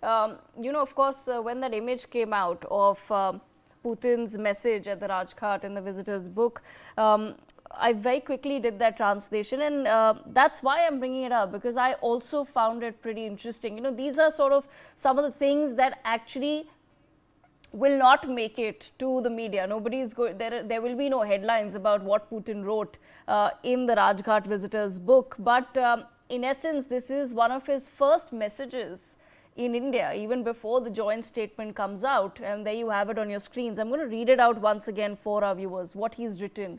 Of course, when that image came out of Putin's message at the Rajghat in the visitor's book, I very quickly did that translation, and that's why I'm bringing it up, because I also found it pretty interesting. These are sort of some of the things that actually will not make it to the media. Nobody's going there will be no headlines about what Putin wrote in the Rajghat visitors book, but in essence this is one of his first messages in India, even before the joint statement comes out, and there you have it on your screens. I'm going to read it out once again for our viewers, what he's written.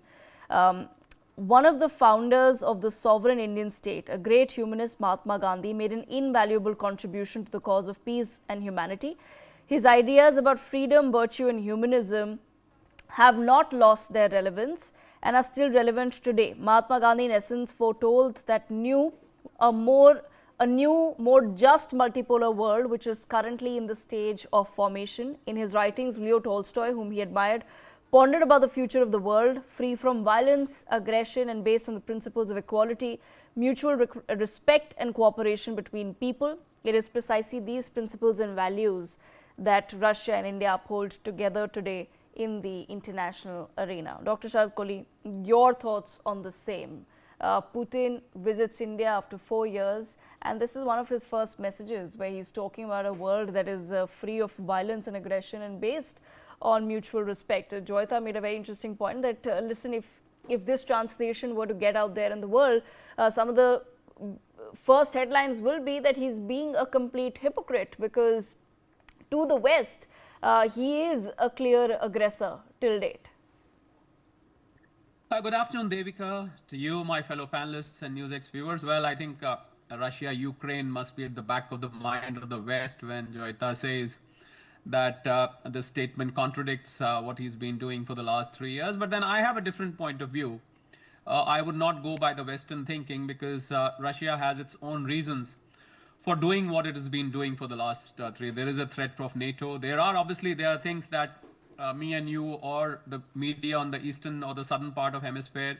One of the founders of the sovereign Indian state, a great humanist, Mahatma Gandhi, made an invaluable contribution to the cause of peace and humanity. His ideas about freedom, virtue and humanism have not lost their relevance and are still relevant today. Mahatma Gandhi in essence foretold that a new, more just multipolar world, which is currently in the stage of formation. In his writings, Leo Tolstoy, whom he admired, pondered about the future of the world, free from violence, aggression and based on the principles of equality, mutual respect and cooperation between people. It is precisely these principles and values that Russia and India uphold together today in the international arena. Dr. Sharad Kohli, your thoughts on the same. Putin visits India after 4 years, and this is one of his first messages where he's talking about a world that is free of violence and aggression and based on mutual respect. Joyita made a very interesting point that, listen, if this translation were to get out there in the world, some of the first headlines will be that he's being a complete hypocrite, because to the West, he is a clear aggressor till date. Good afternoon, Devika, to you, my fellow panelists and NewsX viewers. Well, I think Russia, Ukraine must be at the back of the mind of the West when Joyita says that the statement contradicts what he's been doing for the last 3 years. But then I have a different point of view. I would not go by the Western thinking, because Russia has its own reasons for doing what it has been doing for the last 3 years. There is a threat of NATO. There are things that me and you or the media on the eastern or the southern part of hemisphere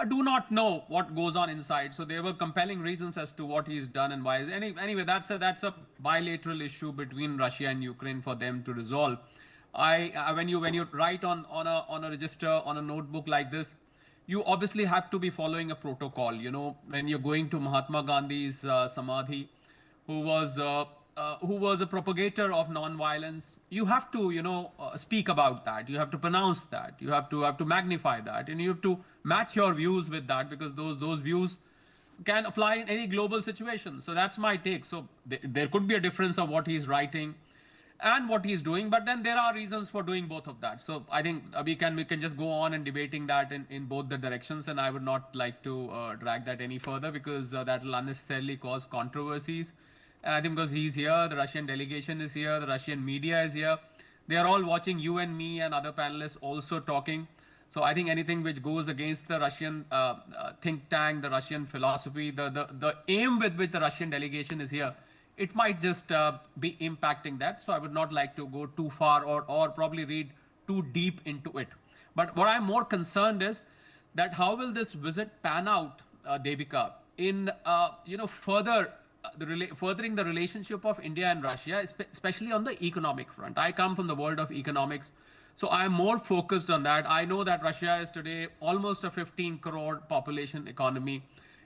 do not know what goes on inside. So there were compelling reasons as to what he's done and why. Anyway, that's a bilateral issue between Russia and Ukraine for them to resolve. When you write on a register, on a notebook like this, you obviously have to be following a protocol. When you're going to Mahatma Gandhi's Samadhi, who was a propagator of non-violence, you have to, speak about that. You have to pronounce that. You have to magnify that, and you have to match your views with that, because those views can apply in any global situation. So that's my take. So there could be a difference of what he's writing and what he's doing, but then there are reasons for doing both of that. So I think we can just go on and debating that in both the directions, and I would not like to drag that any further, because that will unnecessarily cause controversies. And I think because he's here, the Russian delegation is here, the Russian media is here, they are all watching you and me and other panelists also talking. So I think anything which goes against the Russian think tank, the Russian philosophy, the aim with which the Russian delegation is here, it might just be impacting that. So I would not like to go too far or probably read too deep into it. But what I'm more concerned is that how will this visit pan out, Devika, in furthering the relationship of India and Russia, especially on the economic front. I come from the world of economics, so I'm more focused on that. I know that Russia is today almost a 15 crore population economy.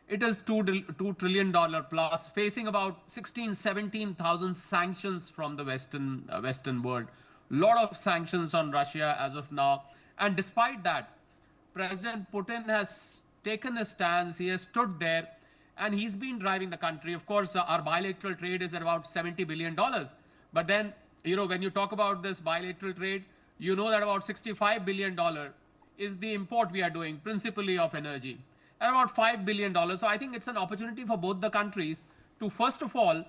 It is $2 trillion plus, facing about 17,000 sanctions from the Western world. Lot of sanctions on Russia as of now. And despite that, President Putin has taken a stance. He has stood there, and he's been driving the country. Of course, our bilateral trade is at about $70 billion. But then, when you talk about this bilateral trade, you know that about $65 billion is the import we are doing, principally of energy, and about $5 billion. So I think it's an opportunity for both the countries to, first of all,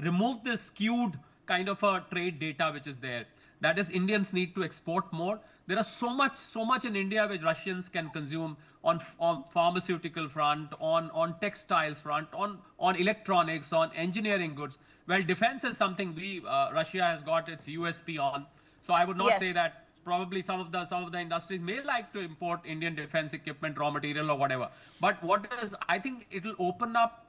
remove this skewed kind of a trade data which is there. That is, Indians need to export more. There are so much in India which Russians can consume on pharmaceutical front, on textiles front, on electronics, on engineering goods. Well, defense is something Russia has got its USP on. So I would not say that. Probably some of the industries may like to import Indian defense equipment, raw material or whatever. But I think it will open up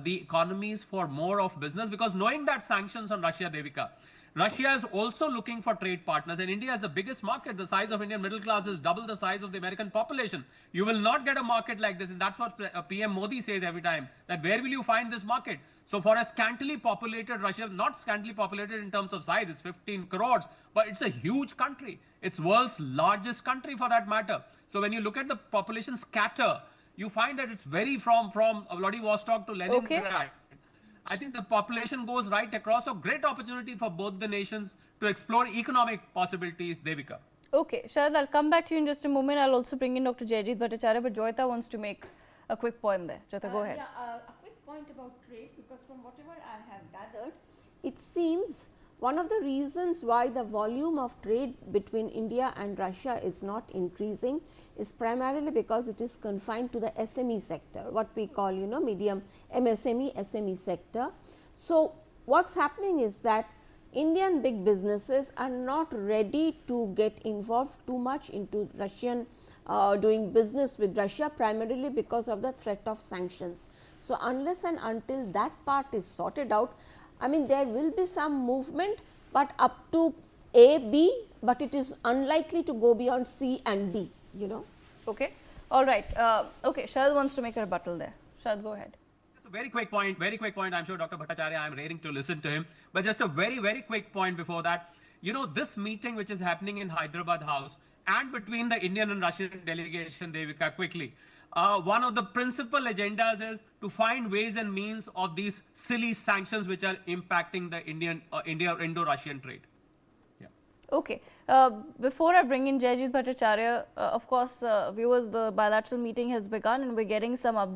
the economies for more of business, because knowing that sanctions on Russia, Devika, Russia is also looking for trade partners, and India is the biggest market. The size of Indian middle class is double the size of the American population. You will not get a market like this, and that's what PM Modi says every time, that where will you find this market? So for a scantily populated Russia, not scantily populated in terms of size, it's 15 crores, but it's a huge country. It's world's largest country for that matter. So when you look at the population scatter, you find that it's very from Vladivostok to Leningrad. Okay. I think the population goes right across. So great opportunity for both the nations to explore economic possibilities, Devika. Okay, Sharad, I'll come back to you in just a moment. I'll also bring in Dr. Jayajit Bhattacharya, but Joyita wants to make a quick point there. Joyita, go ahead. Yeah, a quick point about trade, because from whatever I have gathered, it seems one of the reasons why the volume of trade between India and Russia is not increasing is primarily because it is confined to the SME sector, what we call, medium MSME, SME sector. So what's happening is that Indian big businesses are not ready to get involved too much into Russian doing business with Russia, primarily because of the threat of sanctions. So unless and until that part is sorted out, I mean, there will be some movement, but up to A, B, but it is unlikely to go beyond C and D, Okay. All right. Okay, Sharad wants to make a rebuttal there. Sharad, go ahead. Just a very quick point. I'm sure Dr. Bhattacharya, I'm raring to listen to him. But just a very, very quick point before that. This meeting which is happening in Hyderabad House and between the Indian and Russian delegation, Devika, quickly. One of the principal agendas is to find ways and means of these silly sanctions which are impacting the Indo-Russian trade. Yeah. Okay. Before I bring in Jayajit Bhattacharya, of course, viewers, the bilateral meeting has begun and we're getting some updates.